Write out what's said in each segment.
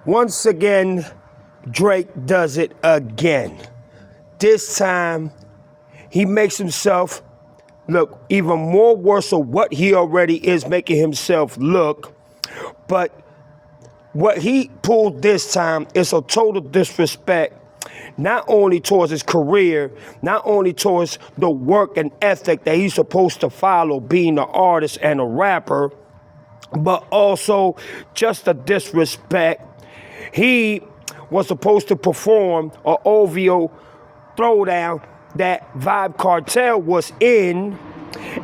Once again, Drake does it again. This time, he makes himself look even more worse of what he already is making himself look. But what he pulled this time is a total disrespect, not only towards his career, not only towards the work and ethic that he's supposed to follow being an artist and a rapper, but also just a disrespect. He was supposed to perform an OVO throwdown that Vibe Cartel was in,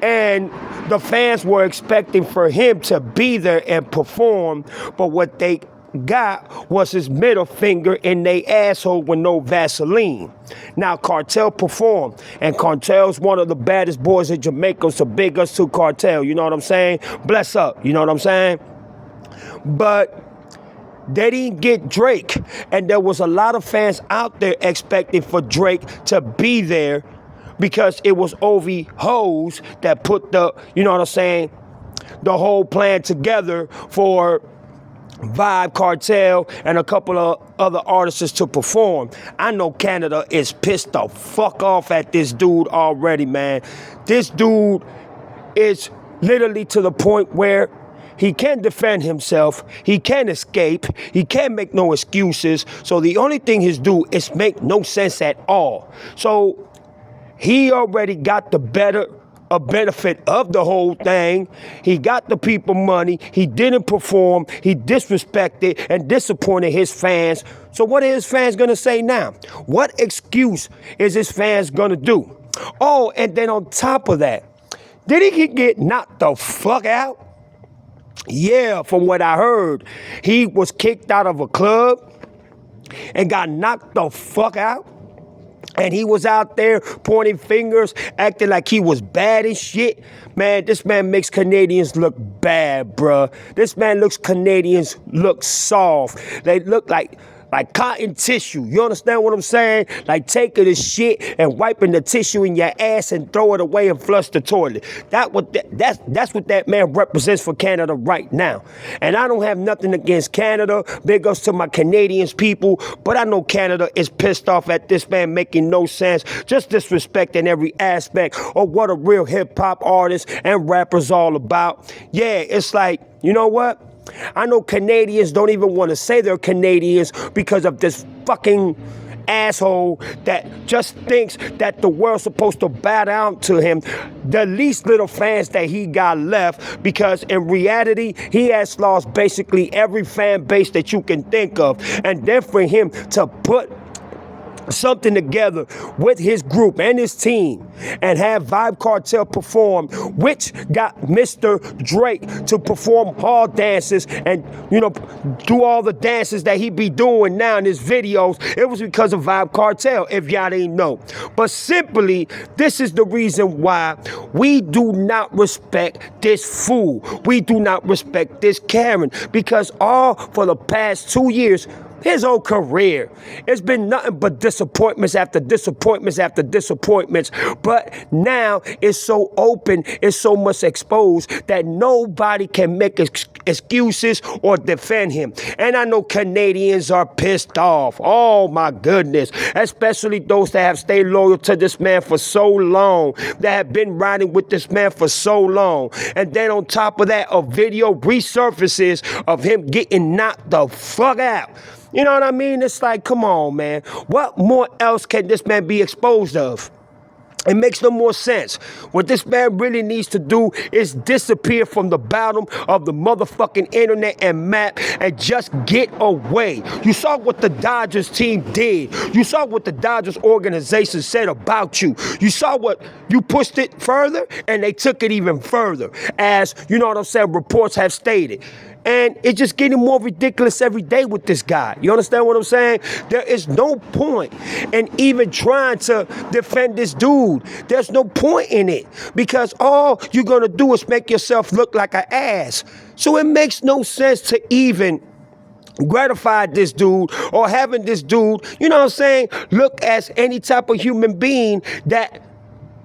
and the fans were expecting for him to be there and perform, but what they got was his middle finger in their asshole with no Vaseline. Now, Cartel performed, and Cartel's one of the baddest boys in Jamaica, so big ups to Cartel, you know what I'm saying? Bless up, you know what I'm saying? But they didn't get Drake, and there was a lot of fans out there expecting for Drake to be there because it was OV Hoes that put the, you know what I'm saying, the whole plan together for Vibe Cartel and a couple of other artists to perform. I know Canada is pissed the fuck off at this dude already, man. This dude is literally to the point where he can't defend himself, he can't escape, he can't make no excuses, so the only thing he's do is make no sense at all. So he already got the benefit of the whole thing. He got the people money, he didn't perform, he disrespected and disappointed his fans. So what are his fans gonna say now? What excuse is his fans gonna do? Oh, and then on top of that, did he get knocked the fuck out? Yeah, from what I heard, he was kicked out of a club and got knocked the fuck out. And he was out there pointing fingers, acting like he was bad and shit. Man, this man makes Canadians look bad, bruh. This man looks Canadians look soft. They look like cotton tissue. You understand what I'm saying? Like taking the shit and wiping the tissue in your ass and throw it away and flush the toilet. That's what that man represents for Canada right now. And I don't have nothing against Canada. Big ups to my Canadians people. But I know Canada is pissed off at this man making no sense. Just disrespecting every aspect of what a real hip hop artist and rapper's all about. Yeah, it's like, you know what? I know Canadians don't even want to say they're Canadians because of this fucking asshole that just thinks that the world's supposed to bow down to him. The least little fans that he got left, because in reality, he has lost basically every fan base that you can think of. And then for him to put something together with his group and his team and have Vibe Cartel perform, which got Mr. Drake to perform hall dances and, you know, do all the dances that he be doing now in his videos. It was because of Vibe Cartel, if y'all didn't know. But simply, this is the reason why we do not respect this fool. We do not respect this Karen, because all for the past 2 years, his whole career, it's been nothing but disappointments after disappointments after disappointments. But now it's so open, it's so much exposed that nobody can make excuses or defend him. And I know Canadians are pissed off. Oh my goodness. Especially those that have stayed loyal to this man for so long, that have been riding with this man for so long. And then on top of that, a video resurfaces of him getting knocked the fuck out. You know what I mean? It's like, come on, man. What more else can this man be exposed of? It makes no more sense. What this man really needs to do is disappear from the bottom of the motherfucking internet and map and just get away. You saw what the Dodgers team did. You saw what the Dodgers organization said about you. You saw what you pushed it further, and they took it even further, as, you know what I'm saying, reports have stated. And it's just getting more ridiculous every day with this guy. You understand what I'm saying? There is no point in even trying to defend this dude. There's no point in it, because all you're going to do is make yourself look like an ass. So it makes no sense to even gratify this dude or having this dude, you know what I'm saying, look as any type of human being that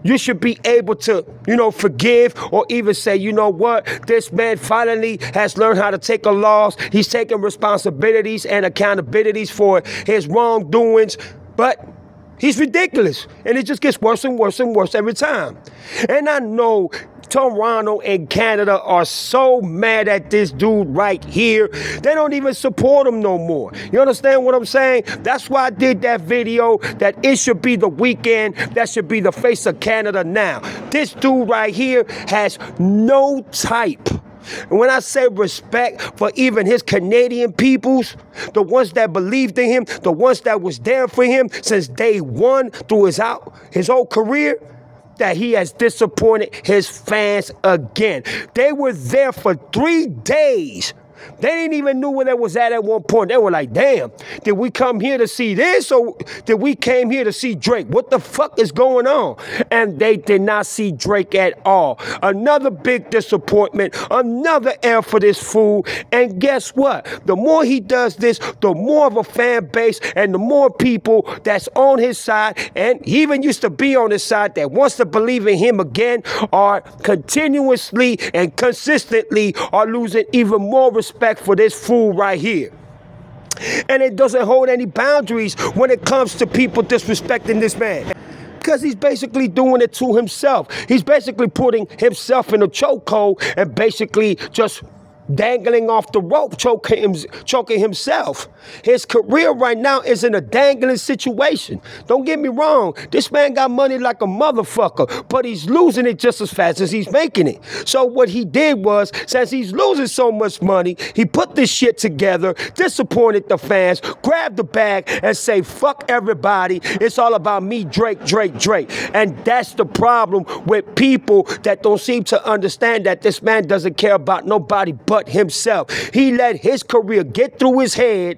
you should be able to, forgive or even say, you know what, this man finally has learned how to take a loss. He's taking responsibilities and accountabilities for his wrongdoings, but he's ridiculous. And it just gets worse and worse and worse every time. And I know Toronto and Canada are so mad at this dude right here. They don't even support him no more. You understand what I'm saying? That's why I did that video that it should be the weekend. That should be the face of Canada now. This dude right here has no type. And when I say respect for even his Canadian peoples, the ones that believed in him, the ones that was there for him since day one through his whole career, that he has disappointed his fans again. They were there for 3 days. They didn't even know where they was at one point. They were like, damn, did we come here to see this or did we came here to see Drake? What the fuck is going on? And they did not see Drake at all. Another big disappointment, another L for this fool. And guess what? The more he does this, the more of a fan base and the more people that's on his side, and he even used to be on his side, that wants to believe in him again, are continuously and consistently are losing even more respect for this fool right here. And it doesn't hold any boundaries when it comes to people disrespecting this man. Because he's basically doing it to himself. He's basically putting himself in a chokehold and basically just dangling off the rope, choking himself. His career right now is in a dangling situation. Don't get me wrong, this man got money like a motherfucker, but he's losing it just as fast as he's making it. So what he did was, since he's losing so much money, he put this shit together, disappointed the fans, grabbed the bag and say, fuck everybody, it's all about me, Drake, Drake, Drake. And that's the problem with people that don't seem to understand that this man doesn't care about nobody but himself. He let his career get through his head,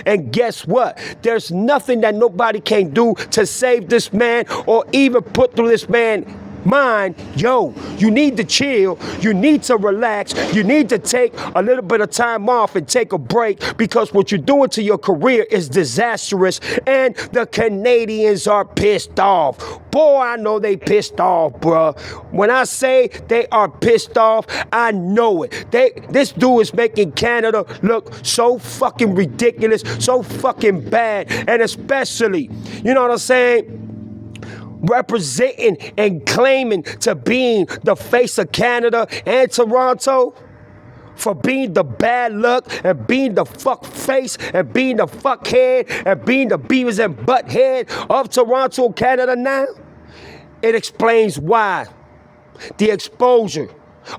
and guess what? There's nothing that nobody can do to save this man or even put through this man's mind. Yo, you need to chill, you need to relax, you need to take a little bit of time off and take a break, because what you're doing to your career is disastrous, and the Canadians are pissed off. Boy, I know they pissed off, bruh. When I say they are pissed off, I know it. This dude is making Canada look so fucking ridiculous, so fucking bad, and especially, you know what I'm saying, representing and claiming to being the face of Canada and Toronto, for being the bad luck and being the fuck face and being the fuck head and being the Beavis and butt head of Toronto, Canada now. It explains why the exposure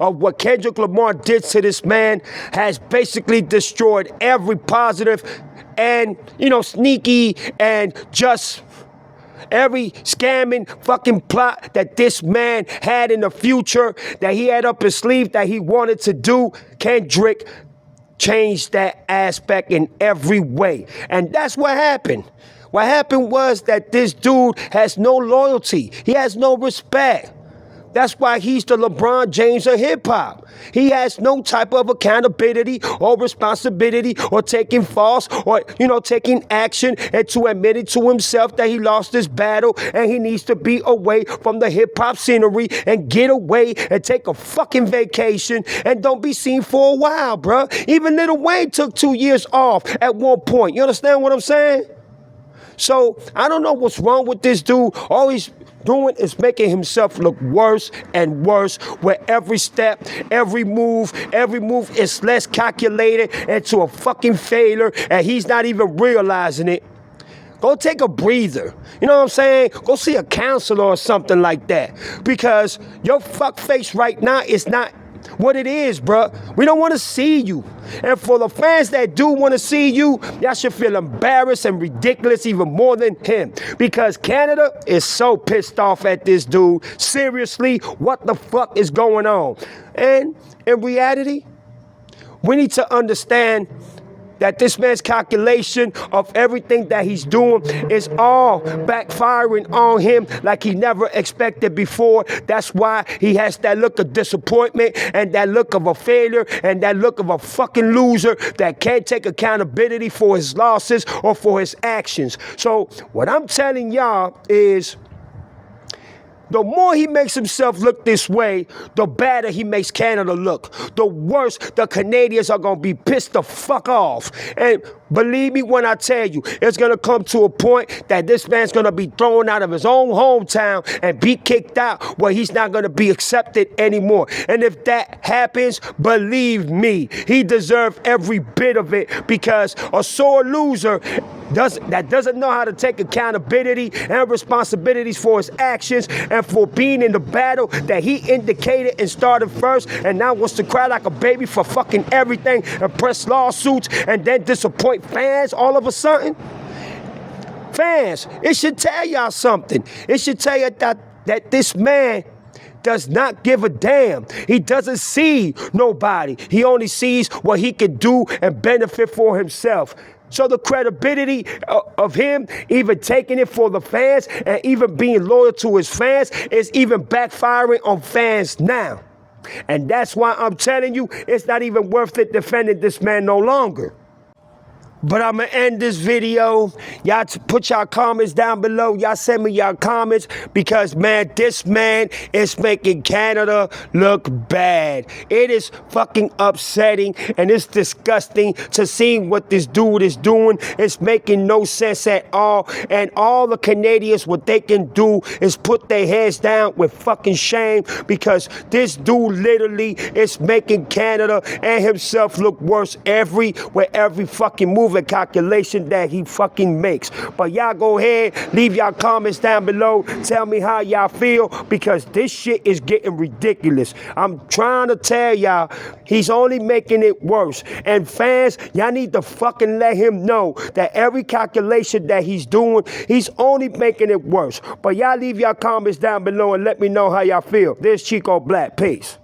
of what Kendrick Lamar did to this man has basically destroyed every positive and, sneaky and just every scamming fucking plot that this man had in the future, that he had up his sleeve, that he wanted to do. Kendrick changed that aspect in every way. And that's what happened. What happened was that this dude has no loyalty. He has no respect. That's why he's the LeBron James of hip-hop. He has no type of accountability or responsibility or taking false or, taking action and to admitting to himself that he lost this battle and he needs to be away from the hip-hop scenery and get away and take a fucking vacation and don't be seen for a while, bruh. Even Lil Wayne took 2 years off at one point. You understand what I'm saying? So I don't know what's wrong with this dude. All he's doing is making himself look worse and worse, where every step, every move is less calculated into a fucking failure, and he's not even realizing it. Go take a breather. You know what I'm saying? Go see a counselor or something like that, because your fuck face right now is not what it is, bruh. We don't want to see you. And for the fans that do want to see you, y'all should feel embarrassed and ridiculous even more than him, because Canada is so pissed off at this dude. Seriously, what the fuck is going on? And in reality, we need to understand that this man's calculation of everything that he's doing is all backfiring on him like he never expected before. That's why he has that look of disappointment and that look of a failure and that look of a fucking loser that can't take accountability for his losses or for his actions. So what I'm telling y'all is, The more he makes himself look this way, the better he makes Canada look. The worse the Canadians are going to be pissed the fuck off. And believe me when I tell you, it's going to come to a point that this man's going to be thrown out of his own hometown and be kicked out where he's not going to be accepted anymore. And if that happens, believe me, he deserves every bit of it, because a sore loser that doesn't know how to take accountability and responsibilities for his actions and for being in the battle that he indicated and started first, and now wants to cry like a baby for fucking everything and press lawsuits and then disappoint fans all of a sudden. Fans, it should tell y'all something. It should tell you that this man does not give a damn. He doesn't see nobody. He only sees what he can do and benefit for himself. So the credibility of him even taking it for the fans and even being loyal to his fans is even backfiring on fans now. And that's why I'm telling you, it's not even worth it defending this man no longer. But I'm going to end this video. Y'all put y'all comments down below. Y'all send me y'all comments, because, man, this man is making Canada look bad. It is fucking upsetting, and it's disgusting to see what this dude is doing. It's making no sense at all. And all the Canadians, what they can do is put their heads down with fucking shame, because this dude literally is making Canada and himself look worse every fucking move and calculation that he fucking makes. But y'all go ahead, leave y'all comments down below. Tell me how y'all feel, because this shit is getting ridiculous. I'm trying to tell y'all, he's only making it worse. And fans, y'all need to fucking let him know that every calculation that he's doing, he's only making it worse. But y'all leave y'all comments down below and let me know how y'all feel. This Chico Black. Peace.